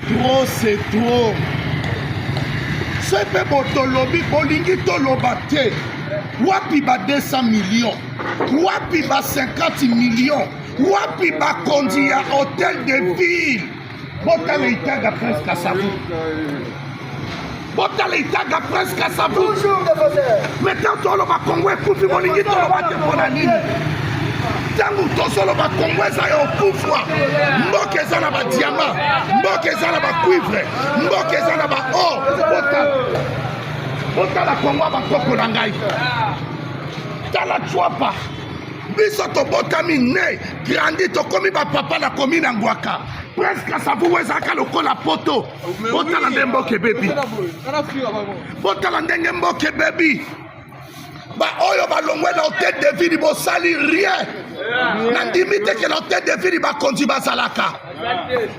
Trop c'est trop. C'est pe botolobi bolingi toloba te. Wapi ba 200 millions. Wapi ba 50 millions. Wapi ba kondi ya hôtel de ville. Botale itaga presque à sa vous. Botale itaga presque à sa vous. Maintenant toloba kongwe kufi bolingi toloba te pona nini. Tangu tosolo ba Congo eza yo kufwa mboka eza na ba diamant mboka eza na ba cuivre mboka eza na ba or botala Congo ba koko na ngai tala chwapa biso tobotami ne grandi tokomi ba papa na komi na ngwaka presque savu ezaka lokola poto botala ndenge mboka bebi botala ndenge mboka bebi ba oyo balongwe na hôtel de ville bosali rien nandimi te ke na hôtel de ville bakonzi bazalaka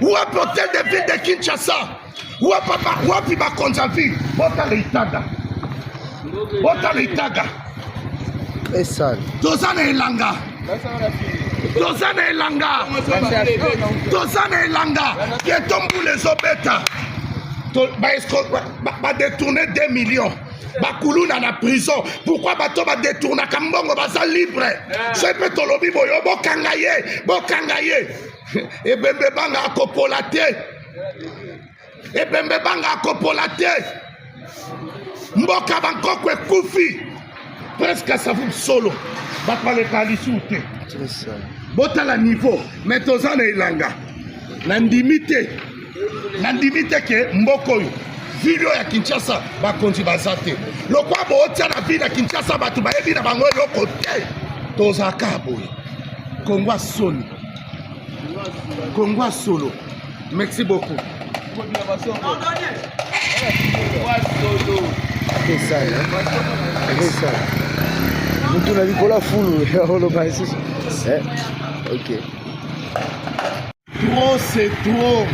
wapi hôtel de ville de Kinshasa wapi bakonzi ya ville botala itaga toza na elanga ke tombula ezobeta badetourne 2 millions bakuluna na prison pourquoi bato badetournaka mbongo baza libre so epe tolobi boyo bokanga ye ebembe banga akopola te mboka bankoko ekufi presque savu solo bato baleka lisu te botala niveau mais toza na elanga nandimi te ke mboka oyo video ya Kinshasa bakonzi baza te lokwa bootia na ville ya Kinshasa bato bayebi na bango eloko te tozaka boye Congo solo merci beaucoup mutu na likola fulu oloba isusu ok trop c'est trop.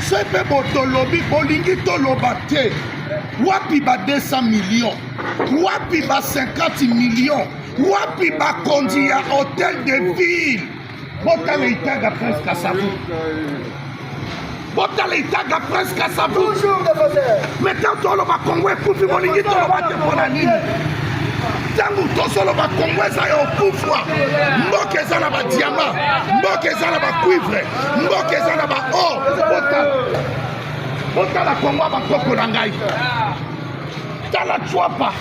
C'est pe botolobi bolingi toloba te. Wapi ba 200 millions. Wapi ba 50 millions. Wapi ba kondi ya hôtel de ville. Botale itaga presque à sa vous. Maintenant toloba kongwe kufi bolingi toloba te pona nini. Tangu tosolo ba Congo eza yo kufwa mboka eza na ba diamant mboka eza na ba cuivre mboka eza na ba or botala Congo ba koko na ngai tala chwapa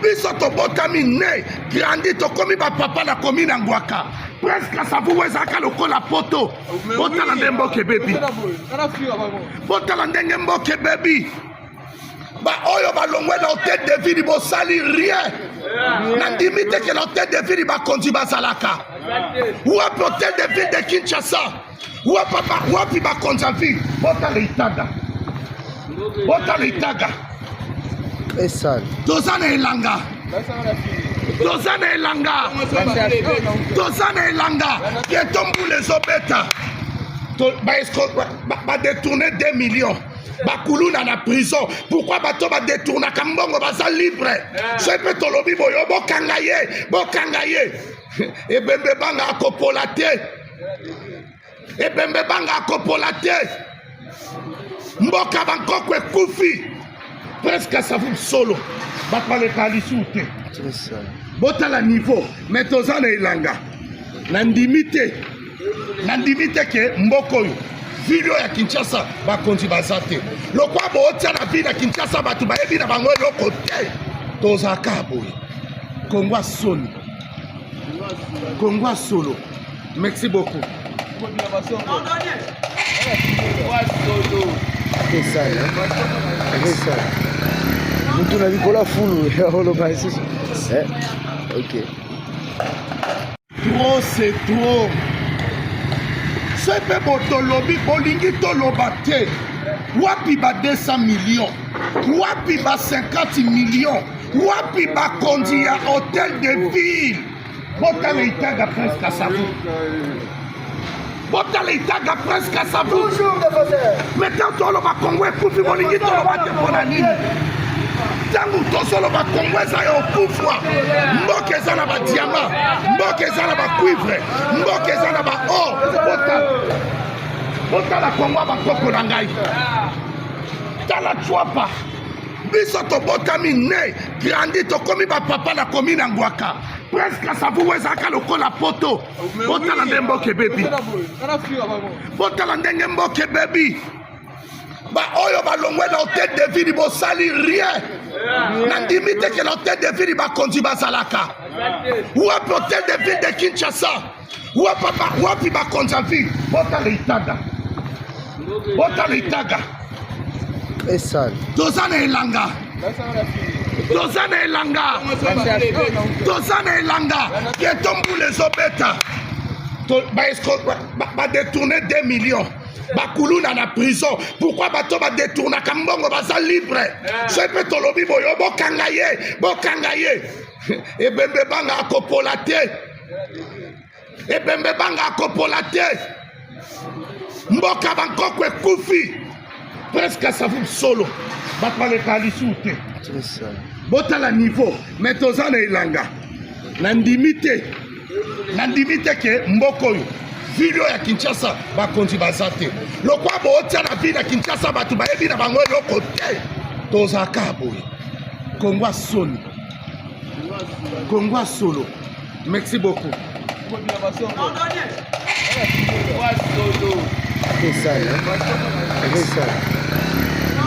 biso tobotami ne grandi tokomi ba papa na komi na ngwaka presque savu ezaka lokola poto botala ndenge mboka bebi ba oyo balongwe na hôtel de ville bosali rien nandimi te ke na hôtel de ville bakonzi bazalaka wapi hôtel de ville de Kinshasa wapi bakonzi ya ville botala itaga toza na elanga ke tombula ezobeta badetourne 2 millions bakuluna na prison pourquoi bato badetournaka mbongo baza libre so epe tolobi boyo bokanga ye ebembe banga akopola te mboka bankoko ekufi presque savu solo bato baleka lisu te botala niveau mais toza na elanga nandimi te ke mboka oyo video ya Kinshasa bakonzi baza te lokwa bootia na ville ya Kinshasa bato bayebi na bango eloko te tozaka boye Congo solo merci beaucoup mutu na likola fulu oloba isusu ok trop c'est trop. C'est pe botolobi bolingi toloba te. Wapi ba 200 millions. Wapi ba 50 millions. Wapi ba kondi ya hôtel de ville. Botala itaga presque à sa vous. Maintenant toloba Congo ekufi bolingi toloba te pona nini. Tangu tosolo ba Congo eza yo kufwa mboka eza na ba diamant mboka eza na ba cuivre mboka eza na ba or botala kongo bakoko na ngai tala chwapa biso tobotami ne grandi tokomi bapapa na komi na ngwaka presque savu ezalaka lokola poto botala ndenge mboka ebebi botala ndenge mboka ebebi baoyo balongwe na hotel de ville bosali rien nandimi te ke na hotel de ville bakonzi bazalaka wapi hotel de ville de Kinshasa wapi bakonzi ya ville botala itaga botala itaga toza na elanga toza na elanga toza na elanga ke tombula ezobeta badetourne 2 millions bakuluna na prison pourquoi bato badetournaka mbongo baza libre so epe tolobi boyo bokanga ye ebembe banga akopola te ebembe banga akopola te mboka bankoko ekufi presque savu solo bato baleka lisu te botala niveau mais toza na elanga nandimi te ke mboka oyo ville ya Kinshasa bakonzi baza te lokwa bootya na ville ya Kinshasa bato bayebi na bango eloko te tozaka boye kongo solo merci beaucoup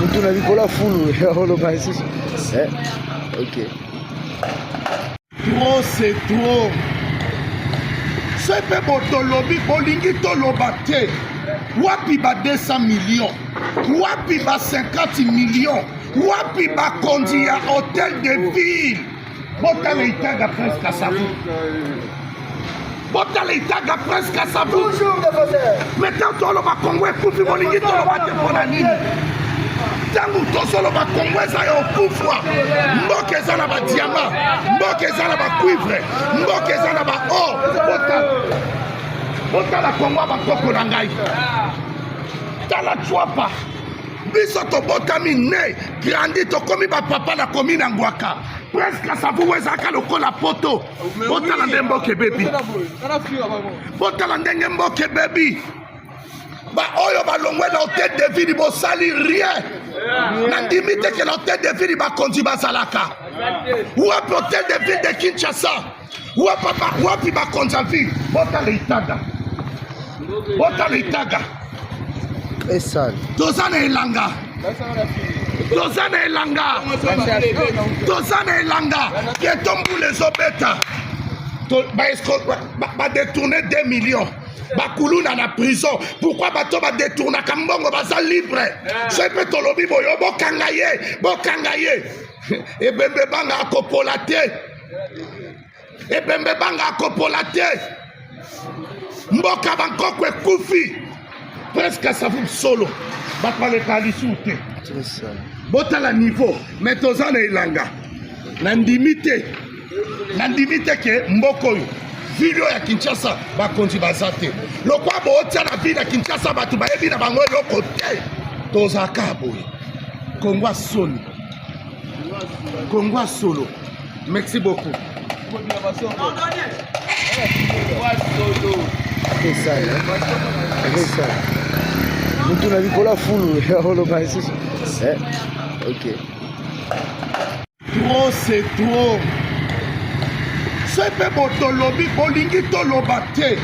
mutu na likolo fulu oloba lisusu ok trop c'est trop sepe botolobi bolingi toloba te wapi ba 200 millions wapi ba 50 millions wapi bakonzi ya hotel de ville botala itaga presque savu botala itaga presque savu maintenant toloba kongo ekufi bolingi toloba te mpona nini ntango tozoloba kongo eza ya okufwa mboka eza na badiama mboka eza na bacuivre mboka eza na baor botala kongo bakoko na ngai tala chwapa biso tobotami ne grandi tokomi bapapa na komi na ngwaka presque savu ezalaka lokola poto botala ndenge mboka ebebi botala ndenge mboka ebebi baoyo balongwe na hotel de ville bosali rien nandimi te ke na hotel de ville bakonzi bazalaka wapi hotel de ville de Kinshasa wapi bakonzi ya ville botala itaga toza na elanga toza na elanga ke tombula ezobeta badetourne 2 millions bakuluna na prison pourquoi bato badetournaka mbongo baza libre so epe tolobi boyo bokanga ye ebembe banga akopola te mboka bankoko ekufi presque savu solo bato baleka lisu te botala niveau mais toza na elanga nandimi te ke mboka oyo ville ya Kinshasa bakonzi baza te lokwa bootya na ville ya Kinshasa bato bayebi na bango eloko te tozaka boye kongo solo merci beaucoup mutu na likolo fulu oloba lisusu ok trop c'est trop sepe botolobi bolingi toloba te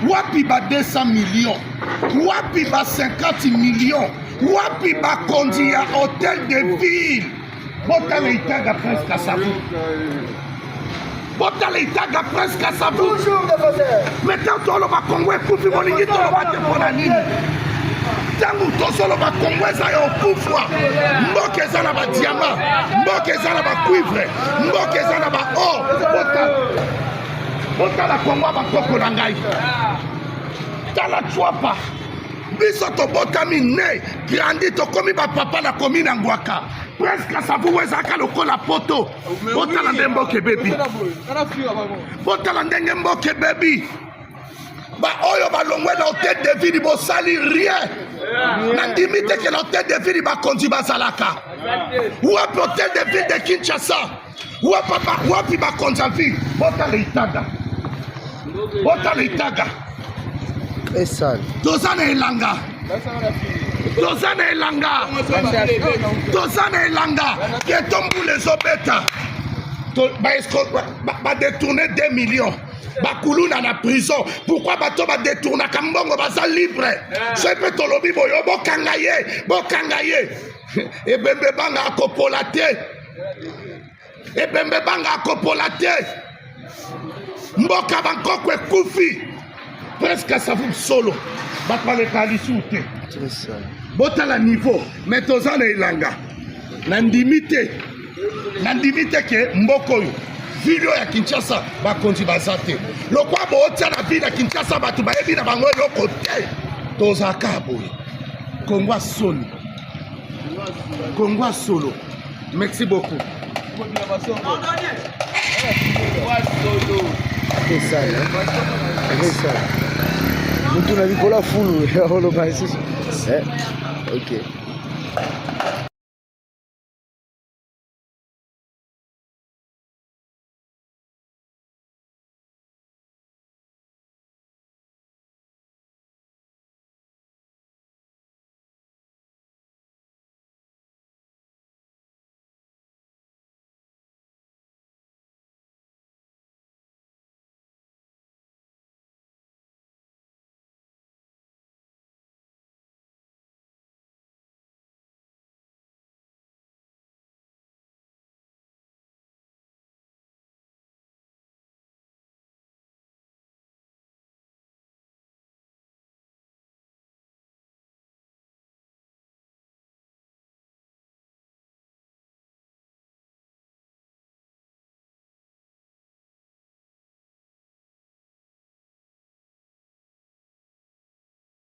wapi ba 200 millions wapi ba 50 millions wapi bakonzi ya hotel de ville botala itaga presque savu maintenant toloba kongo ekufi bolingi toloba te mpona nini ntango tozoloba kongo eza ya okufwa mboka eza na badiama mboka eza na bacuivre mboka eza na baor botala kongo bakoko na ngai tala chwapa biso tobotami ne grandi tokomi bapapa na komi na ngwaka presque savu ezalaka lokola poto botala ndenge mboka ebebi botala ndenge mboka ebebi baoyo balongwe na hotel de ville bosali rien nandimi te ke na hotel de ville bakonzi bazalaka wapi hotel de ville de Kinshasa wapi bakonzi ya ville botala itaga Très sale. toza na elanga etombula ezobeta badetourne 2 millions bakuluna na prison. Pourquoi bato badetournaka mbongo baza libre? So mpe tolobi boyo bokanga ye ebembe banga akopola te mboka bankoko ekufi presque savu solo bato baleka lisu te botala niveau. Mais toza na elanga nandimi te ke mboka oyo video ya Kinshasa bakonzi baza te. Lokwa botia na ville ya Kinshasa bato bayebi na bango eloko te. Tozaka boye Kongwa solo. Merci beaucoup. Très sale. Mutu na likola fulu ya holo ba isusu. Ok.